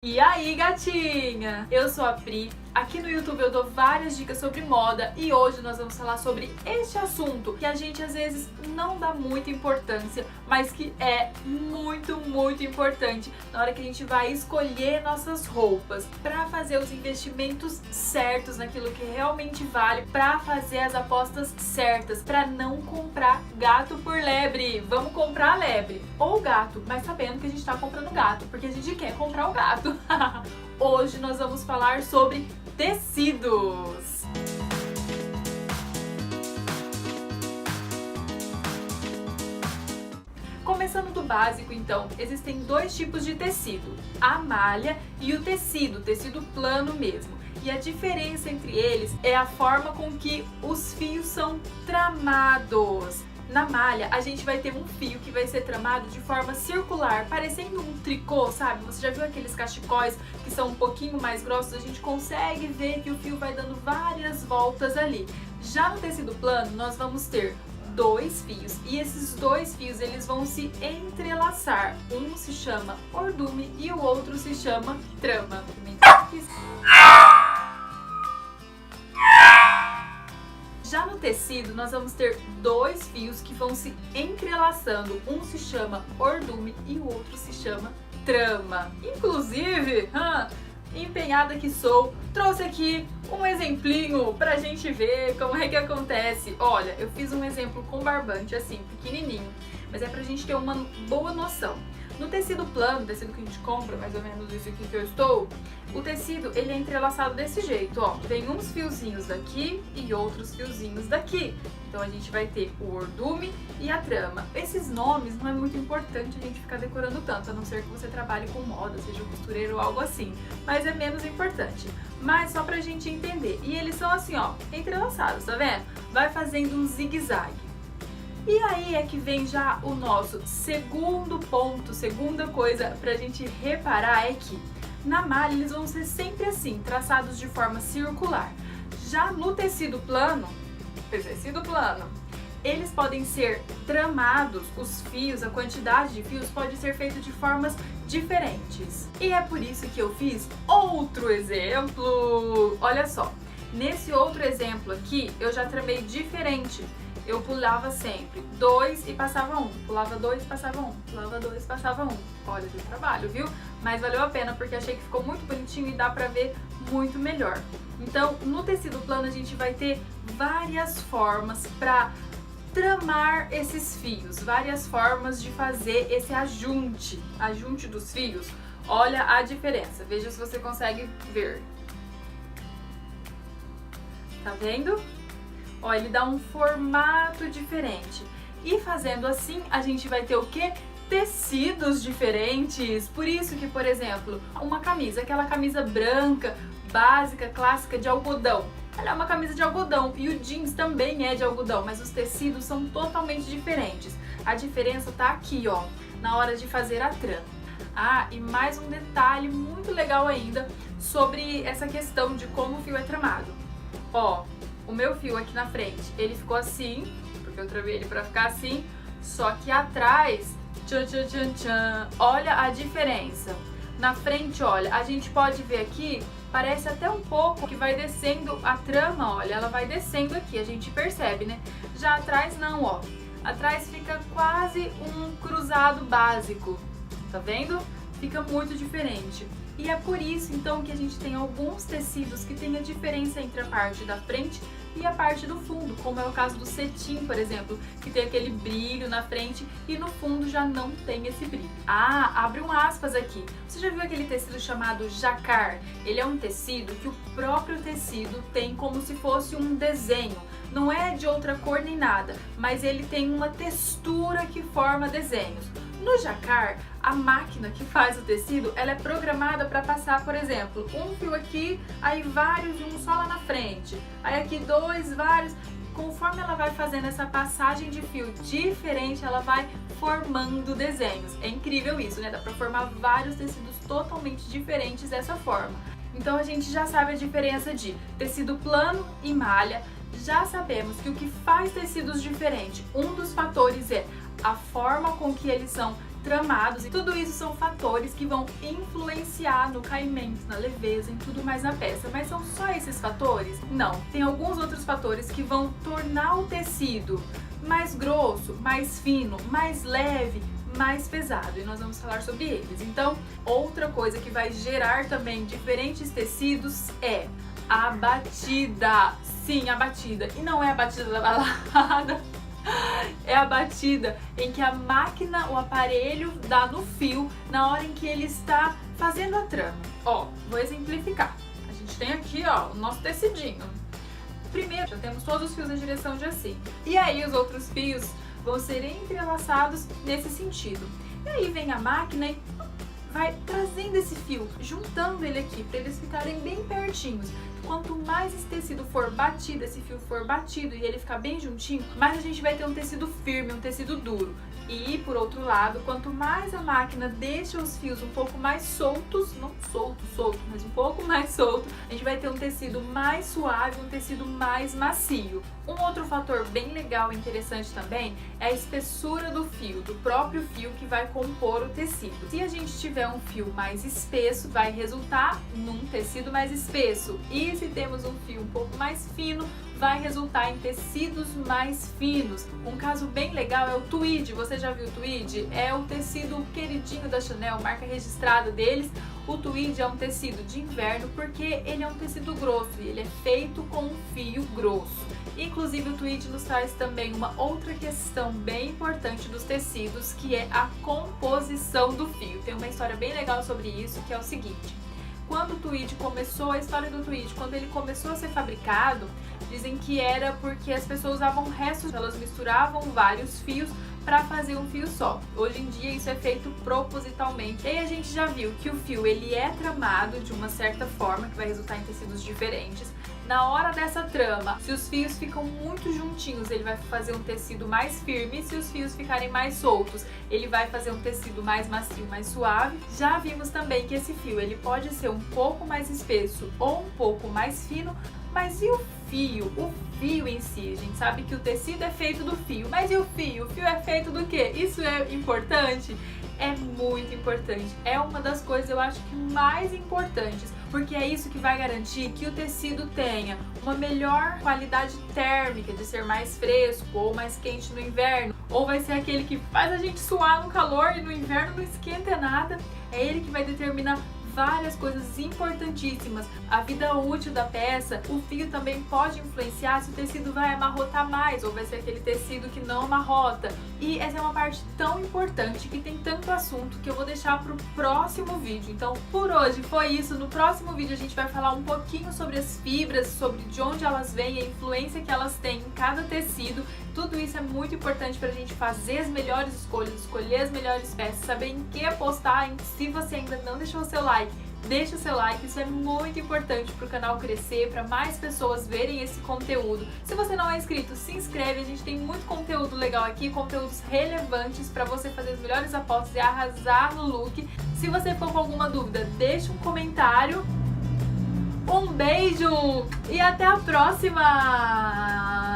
E aí, gatinha? Eu sou a Pri, aqui no YouTube eu dou várias dicas sobre moda e hoje nós vamos falar sobre este assunto que a gente às vezes não dá muita importância, mas que é muito importante na hora que a gente vai escolher nossas roupas para fazer os investimentos certos naquilo que realmente vale, para fazer as apostas certas, para não comprar gato por lebre. Vamos comprar a lebre ou gato, mas sabendo que a gente tá comprando gato, porque a gente quer comprar o gato. Hoje nós vamos falar sobre tecidos. Começando do básico, então, existem dois tipos de tecido, a malha e o tecido plano mesmo. E a diferença entre eles é a forma com que os fios são tramados. Na malha, a gente vai ter um fio que vai ser tramado de forma circular, parecendo um tricô, sabe? Você já viu aqueles cachecóis que são um pouquinho mais grossos? A gente consegue ver que o fio vai dando várias voltas ali. Já no tecido plano, nós vamos ter dois fios e esses dois fios eles vão se entrelaçar. Um se chama ordume e o outro se chama trama. Já no tecido, nós vamos ter dois fios que vão se entrelaçando. Um se chama ordume e o outro se chama trama. Inclusive, empenhada que sou, trouxe aqui um exemplinho pra gente ver como é que acontece. Olha, eu fiz um exemplo com barbante, assim, pequenininho, mas é pra gente ter uma boa noção. No tecido plano, tecido que a gente compra, mais ou menos isso aqui que eu estou, o tecido ele é entrelaçado desse jeito, ó. Tem uns fiozinhos daqui e outros fiozinhos daqui. Então a gente vai ter o ordume e a trama. Esses nomes não é muito importante a gente ficar decorando tanto, a não ser que você trabalhe com moda, seja costureiro ou algo assim. Mas é menos importante. Mas só pra gente entender. E eles são assim, ó, entrelaçados, tá vendo? Vai fazendo um zigue-zague. E aí é que vem já o nosso segundo ponto, segunda coisa pra gente reparar é que na malha eles vão ser sempre assim, traçados de forma circular. Já no tecido plano, eles podem ser tramados, os fios, a quantidade de fios pode ser feita de formas diferentes. E é por isso que eu fiz outro exemplo. Olha só, nesse outro exemplo aqui eu já tramei diferente. Eu pulava sempre 2 e passava 1, pulava 2 e passava 1, pulava 2 e passava 1. Olha, deu trabalho, viu? Mas valeu a pena porque achei que ficou muito bonitinho e dá pra ver muito melhor. Então, no tecido plano a gente vai ter várias formas pra tramar esses fios, várias formas de fazer esse ajunte dos fios. Olha a diferença, veja se você consegue ver. Tá vendo? Ó, ele dá um formato diferente. E fazendo assim, a gente vai ter o quê? Tecidos diferentes. Por isso que, por exemplo, uma camisa, aquela camisa branca, básica, clássica de algodão. Ela é uma camisa de algodão e o jeans também é de algodão, mas os tecidos são totalmente diferentes. A diferença tá aqui, ó, na hora de fazer a trama. Ah, e mais um detalhe muito legal ainda sobre essa questão de como o fio é tramado. Ó, o meu fio aqui na frente, ele ficou assim, porque eu tramei ele pra ficar assim, só que atrás, olha a diferença. Na frente, olha, a gente pode ver aqui, parece até um pouco que vai descendo a trama, olha, ela vai descendo aqui, a gente percebe, né? Já atrás não, ó, atrás fica quase um cruzado básico, tá vendo? Fica muito diferente. E é por isso, então, que a gente tem alguns tecidos que tem a diferença entre a parte da frente e a parte do fundo, como é o caso do cetim, por exemplo, que tem aquele brilho na frente e no fundo já não tem esse brilho. Ah, abre um aspas aqui. Você já viu aquele tecido chamado jacquard? Ele é um tecido que o próprio tecido tem como se fosse um desenho. Não é de outra cor nem nada, mas ele tem uma textura que forma desenhos. No jacquard, a máquina que faz o tecido, ela é programada para passar, por exemplo, um fio aqui, aí vários e um só lá na frente. Aí aqui dois, vários. Conforme ela vai fazendo essa passagem de fio diferente, ela vai formando desenhos. É incrível isso, né? Dá para formar vários tecidos totalmente diferentes dessa forma. Então a gente já sabe a diferença de tecido plano e malha. Já sabemos que o que faz tecidos diferentes, um dos fatores é a forma com que eles são tramados. E tudo isso são fatores que vão influenciar no caimento, na leveza, em tudo mais na peça. Mas são só esses fatores? Não. Tem alguns outros fatores que vão tornar o tecido mais grosso, mais fino, mais leve, mais pesado, e nós vamos falar sobre eles. Então, outra coisa que vai gerar também diferentes tecidos é a batida. Sim, a batida. E não é a batida da balada, é a batida em que a máquina, o aparelho dá no fio na hora em que ele está fazendo a trama. Ó, vou exemplificar. A gente tem aqui, ó, o nosso tecidinho. Primeiro, já temos todos os fios na direção de assim. E aí os outros fios vão ser entrelaçados nesse sentido. E aí vem a máquina e vai trazendo esse fio, juntando ele aqui, para eles ficarem bem pertinhos. Quanto mais esse tecido for batido, esse fio for batido e ele ficar bem juntinho, mais a gente vai ter um tecido firme, um tecido duro. E, por outro lado, quanto mais a máquina deixa os fios um pouco mais soltos, não solto, mas um pouco mais solto, a gente vai ter um tecido mais suave, um tecido mais macio. Um outro fator bem legal e interessante também é a espessura do fio, do próprio fio que vai compor o tecido. Se a gente tiver um fio mais espesso, vai resultar num tecido mais espesso. E se temos um fio um pouco mais fino, vai resultar em tecidos mais finos. Um caso bem legal é o tweed. Você já viu o tweed? É o tecido queridinho da Chanel, marca registrada deles. O tweed é um tecido de inverno porque ele é um tecido grosso e ele é feito com um fio grosso. Inclusive o tweed nos traz também uma outra questão bem importante dos tecidos, que é a composição do fio. Tem uma história bem legal sobre isso, que é o seguinte: quando o tweed começou, a história do tweed, quando ele começou a ser fabricado, dizem que era porque as pessoas usavam restos, elas misturavam vários fios para fazer um fio só. Hoje em dia isso é feito propositalmente. E aí a gente já viu que o fio ele é tramado de uma certa forma, que vai resultar em tecidos diferentes. Na hora dessa trama, se os fios ficam muito juntinhos, ele vai fazer um tecido mais firme. Se os fios ficarem mais soltos, ele vai fazer um tecido mais macio, mais suave. Já vimos também que esse fio ele pode ser um pouco mais espesso ou um pouco mais fino. Mas e o fio? O fio em si, a gente sabe que o tecido é feito do fio, mas e o fio? O fio é feito do quê? Isso é importante? É muito importante. É uma das coisas, eu acho que mais importantes, porque é isso que vai garantir que o tecido tenha uma melhor qualidade térmica, de ser mais fresco ou mais quente no inverno, ou vai ser aquele que faz a gente suar no calor e no inverno não esquenta nada. É ele que vai determinar várias coisas importantíssimas. A vida útil da peça, o fio também pode influenciar se o tecido vai amarrotar mais ou vai ser aquele tecido que não amarrota. E essa é uma parte tão importante que tem tanto assunto que eu vou deixar para o próximo vídeo. Então, por hoje foi isso. No próximo vídeo a gente vai falar um pouquinho sobre as fibras, sobre de onde elas vêm, a influência que elas têm em cada tecido. Tudo isso é muito importante para a gente fazer as melhores escolhas, escolher as melhores peças, saber em que apostar. Se você ainda não deixou o seu like, deixa o seu like, isso é muito importante para o canal crescer, para mais pessoas verem esse conteúdo. Se você não é inscrito, se inscreve, a gente tem muito conteúdo legal aqui, conteúdos relevantes para você fazer as melhores apostas e arrasar no look. Se você ficou com alguma dúvida, deixa um comentário. Um beijo e até a próxima!